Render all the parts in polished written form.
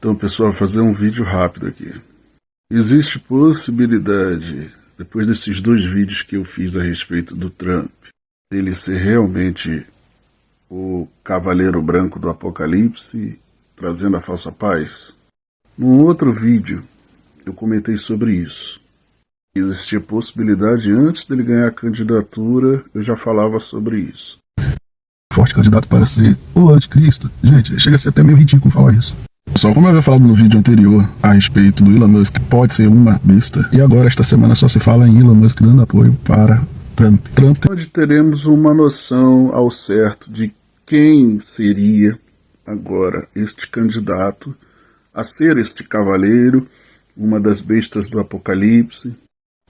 Então, pessoal, vou fazer um vídeo rápido aqui. Existe possibilidade, depois desses 2 vídeos que eu fiz a respeito do Trump, dele ser realmente o cavaleiro branco do Apocalipse, trazendo a falsa paz? Num outro vídeo, eu comentei sobre isso. Existia possibilidade, antes dele ganhar a candidatura, eu já falava sobre isso. Forte candidato para ser o anticristo. Gente, chega a ser até meio ridículo falar isso. Só como eu havia falado no vídeo anterior a respeito do Elon Musk, pode ser uma besta, e agora esta semana só se fala em Elon Musk dando apoio para Trump. Onde teremos uma noção ao certo de quem seria agora este candidato a ser este cavaleiro, uma das bestas do Apocalipse.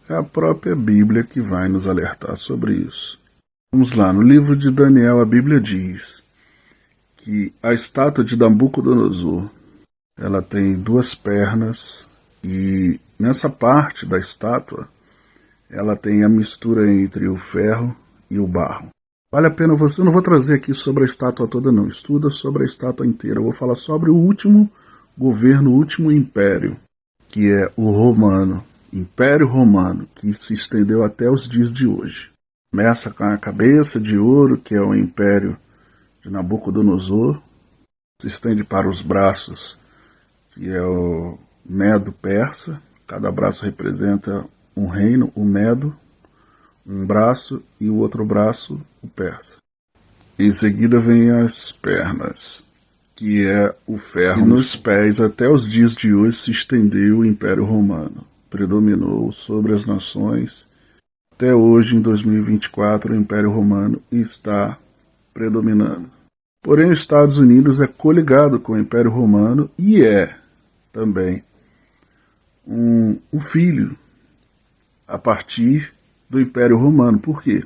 É a própria Bíblia que vai nos alertar sobre isso. Vamos lá, no livro de Daniel a Bíblia diz que a estátua de Nabucodonosor, ela tem 2 pernas e nessa parte da estátua ela tem a mistura entre o ferro e o barro. Vale a pena você, eu não vou trazer aqui sobre a estátua toda não, estuda sobre a estátua inteira, eu vou falar sobre o último governo, o último império, que é o romano, Império Romano, que se estendeu até os dias de hoje. Começa com a cabeça de ouro, que é o Império de Nabucodonosor, se estende para os braços, que é o Medo-Persa, cada braço representa um reino, o Medo, um braço, e o outro braço, o Persa. Em seguida vem as pernas, que é o ferro. E nos pés, até os dias de hoje, se estendeu o Império Romano. Predominou sobre as nações. Até hoje, em 2024, o Império Romano está predominando. Porém, os Estados Unidos é coligado com o Império Romano e é também um filho a partir do Império Romano. Por quê?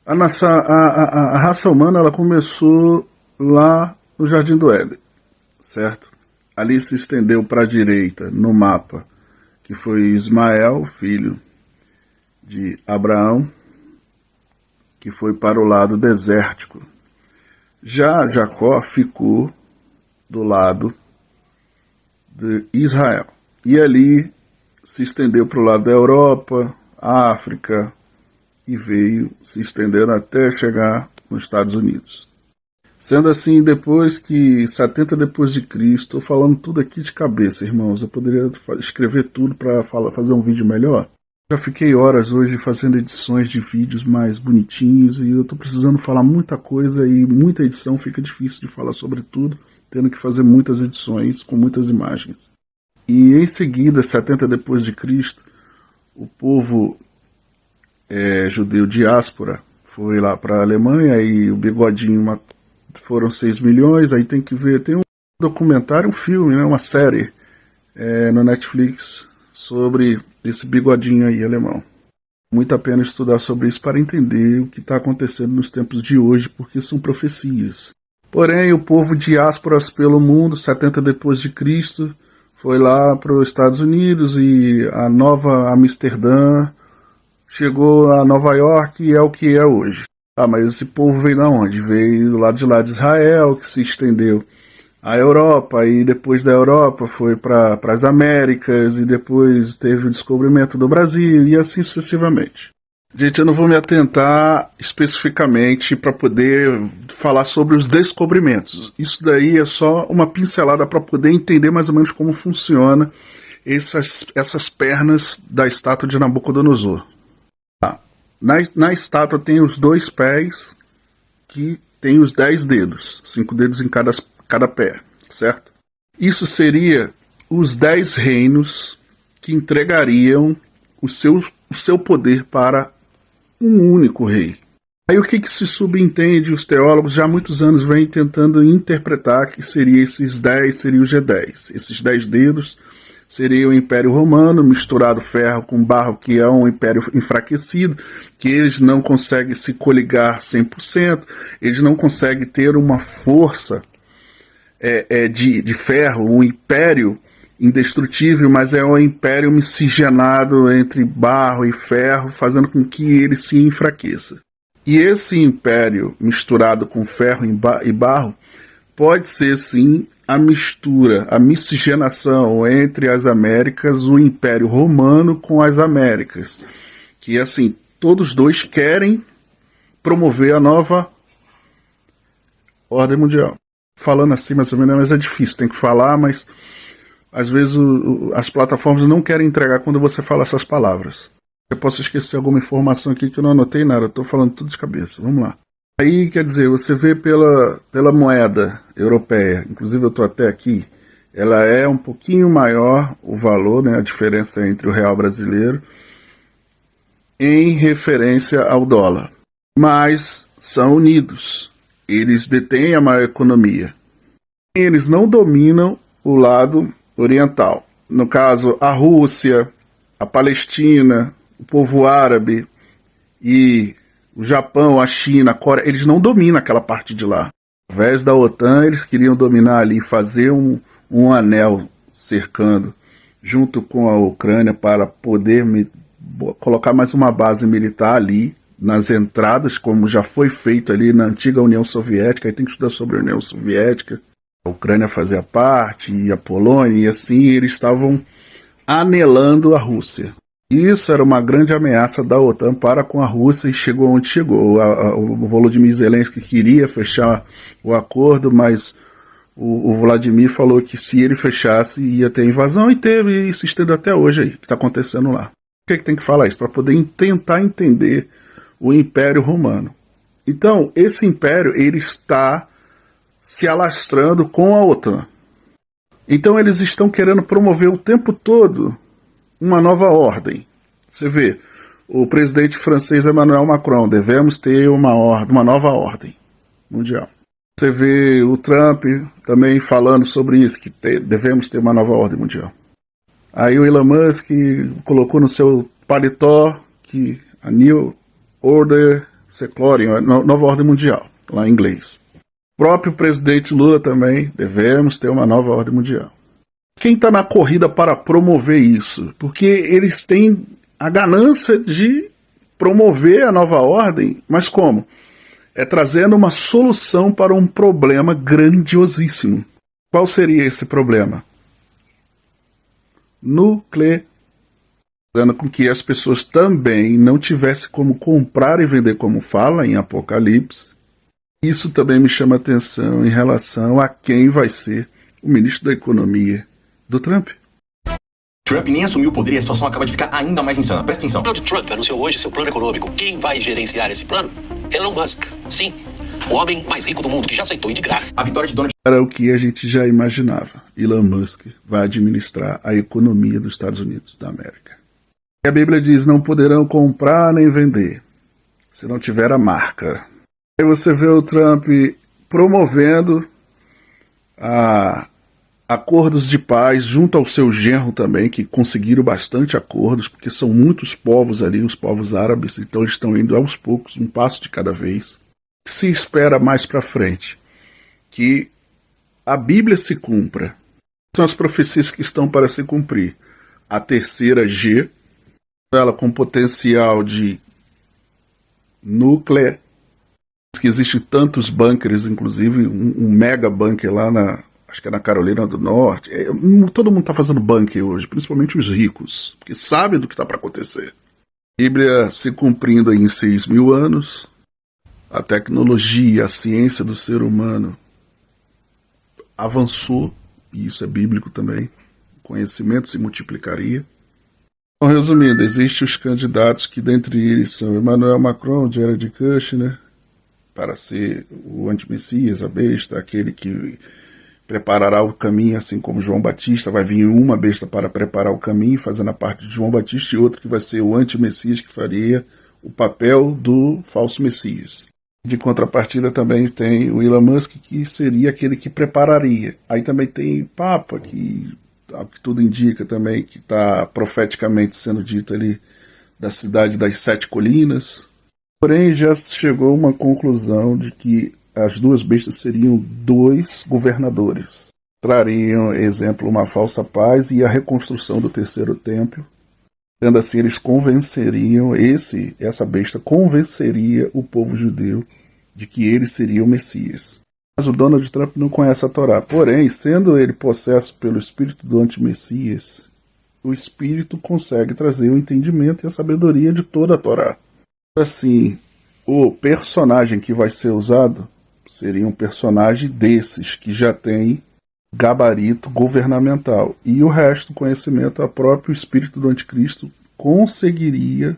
A raça humana ela começou lá no Jardim do Éden, certo? Ali se estendeu para a direita, no mapa, que foi Ismael, filho de Abraão, que foi para o lado desértico. Já Jacó ficou do lado de Israel. E ali se estendeu para o lado da Europa, África, e veio se estendendo até chegar nos Estados Unidos. Sendo assim, depois que 70 depois de Cristo, estou falando tudo aqui de cabeça, irmãos, eu poderia escrever tudo para fazer um vídeo melhor. Já fiquei horas hoje fazendo edições de vídeos mais bonitinhos e eu estou precisando falar muita coisa e muita edição, fica difícil de falar sobre tudo, tendo que fazer muitas edições com muitas imagens. E em seguida, 70 depois de Cristo, o povo judeu diáspora foi lá para a Alemanha e o bigodinho foram 6 milhões, aí tem que ver, tem um documentário, um filme, né, uma série no Netflix sobre esse bigodinho aí alemão. Muito a pena estudar sobre isso para entender o que está acontecendo nos tempos de hoje, porque são profecias. Porém, o povo diásporas pelo mundo, 70 depois de Cristo, foi lá para os Estados Unidos e a Nova Amsterdã chegou a Nova York e é o que é hoje. Mas esse povo veio de onde? Veio do lado de lá de Israel, que se estendeu à Europa, e depois da Europa foi para as Américas, e depois teve o descobrimento do Brasil, e assim sucessivamente. Gente, eu não vou me atentar especificamente para poder falar sobre os descobrimentos. Isso daí é só uma pincelada para poder entender mais ou menos como funciona essas pernas da estátua de Nabucodonosor. Na estátua tem os 2 pés que tem os 10 dedos, 5 dedos em cada pé, certo? Isso seria os 10 reinos que entregariam o seu poder para um único rei. Aí o que se subentende, os teólogos já há muitos anos vêm tentando interpretar que seria esses 10, seria o G10. Esses 10 dedos seria o Império Romano, misturado ferro com barro, que é um império enfraquecido, que eles não conseguem se coligar 100%, eles não conseguem ter uma força de ferro, um império indestrutível, mas é um império miscigenado entre barro e ferro, fazendo com que ele se enfraqueça. E esse império misturado com ferro e barro pode ser sim a mistura, a miscigenação entre as Américas, o Império Romano com as Américas. Que, assim, todos dois querem promover a nova ordem mundial. Falando assim, mais ou menos, mas é difícil, tem que falar, mas às vezes as plataformas não querem entregar quando você fala essas palavras. Eu posso esquecer alguma informação aqui que eu não anotei nada, estou falando tudo de cabeça. Vamos lá. Aí, quer dizer, você vê pela moeda europeia, inclusive eu estou até aqui, ela é um pouquinho maior o valor, né, a diferença entre o real brasileiro, em referência ao dólar. Mas são unidos, eles detêm a maior economia. Eles não dominam o lado oriental. No caso, a Rússia, a Palestina, o povo árabe e o Japão, a China, a Coreia, eles não dominam aquela parte de lá. Ao invés da OTAN, eles queriam dominar ali, fazer um anel cercando, junto com a Ucrânia, para poder colocar mais uma base militar ali, nas entradas, como já foi feito ali na antiga União Soviética. Aí tem que estudar sobre a União Soviética. A Ucrânia fazia parte, e a Polônia, e assim eles estavam anelando a Rússia. Isso era uma grande ameaça da OTAN para com a Rússia e chegou onde chegou. O Volodymyr Zelensky queria fechar o acordo, mas o Vladimir falou que se ele fechasse ia ter invasão, e teve, e se estende até hoje aí, que está acontecendo lá. Por que tem que falar isso? Para poder tentar entender o Império Romano. Então, esse império ele está se alastrando com a OTAN. Então eles estão querendo promover o tempo todo uma nova ordem. Você vê, o presidente francês Emmanuel Macron, devemos ter uma nova ordem mundial. Você vê o Trump também falando sobre isso, que devemos ter uma nova ordem mundial. Aí o Elon Musk colocou no seu paletó que a New Order Seclorian, nova ordem mundial, lá em inglês. O próprio presidente Lula também, devemos ter uma nova ordem mundial. Quem está na corrida para promover isso? Porque eles têm a ganância de promover a nova ordem, mas como? É trazendo uma solução para um problema grandiosíssimo. Qual seria esse problema? Nuclear. Dando com que as pessoas também não tivessem como comprar e vender, como fala em Apocalipse. Isso também me chama atenção em relação a quem vai ser o ministro da Economia do Trump. Trump nem assumiu o poder e a situação acaba de ficar ainda mais insana. Presta atenção. Donald Trump anunciou hoje seu plano econômico. Quem vai gerenciar esse plano? Elon Musk. Sim, o homem mais rico do mundo, que já aceitou ir de graça. A vitória de Donald Era o que a gente já imaginava. Elon Musk vai administrar a economia dos Estados Unidos da América. E a Bíblia diz, não poderão comprar nem vender, se não tiver a marca. Aí você vê o Trump promovendo acordos de paz junto ao seu genro também, que conseguiram bastante acordos, porque são muitos povos ali, os povos árabes, então eles estão indo aos poucos, um passo de cada vez. Se espera mais para frente que a Bíblia se cumpra. São as profecias que estão para se cumprir. A terceira G, ela com potencial de núcleo, que existem tantos bunkers, inclusive um mega bunker lá acho que é na Carolina do Norte. Todo mundo está fazendo bunker hoje, principalmente os ricos, porque sabem do que está para acontecer. A Bíblia se cumprindo aí em 6.000 anos, a tecnologia, a ciência do ser humano avançou, e isso é bíblico também, o conhecimento se multiplicaria. Então, resumindo, existem os candidatos que dentre eles são Emmanuel Macron, Jared Kushner, para ser o antimessias, a besta, aquele que preparará o caminho, assim como João Batista. Vai vir uma besta para preparar o caminho, fazendo a parte de João Batista, e outro que vai ser o antimessias, que faria o papel do falso messias. De contrapartida também tem o Elon Musk, que seria aquele que prepararia. Aí também tem Papa, que tudo indica também que está profeticamente sendo dito ali da cidade das 7 colinas. Porém, já chegou a uma conclusão de que as duas bestas seriam 2 governadores. Trariam, exemplo, uma falsa paz e a reconstrução do terceiro templo. Sendo assim, eles convenceriam, essa besta convenceria o povo judeu de que ele seria o Messias. Mas o Donald Trump não conhece a Torá. Porém, sendo ele possesso pelo espírito do anti-Messias, o espírito consegue trazer o entendimento e a sabedoria de toda a Torá. Assim, o personagem que vai ser usado seria um personagem desses que já tem gabarito governamental. E o resto do conhecimento, a próprio espírito do anticristo conseguiria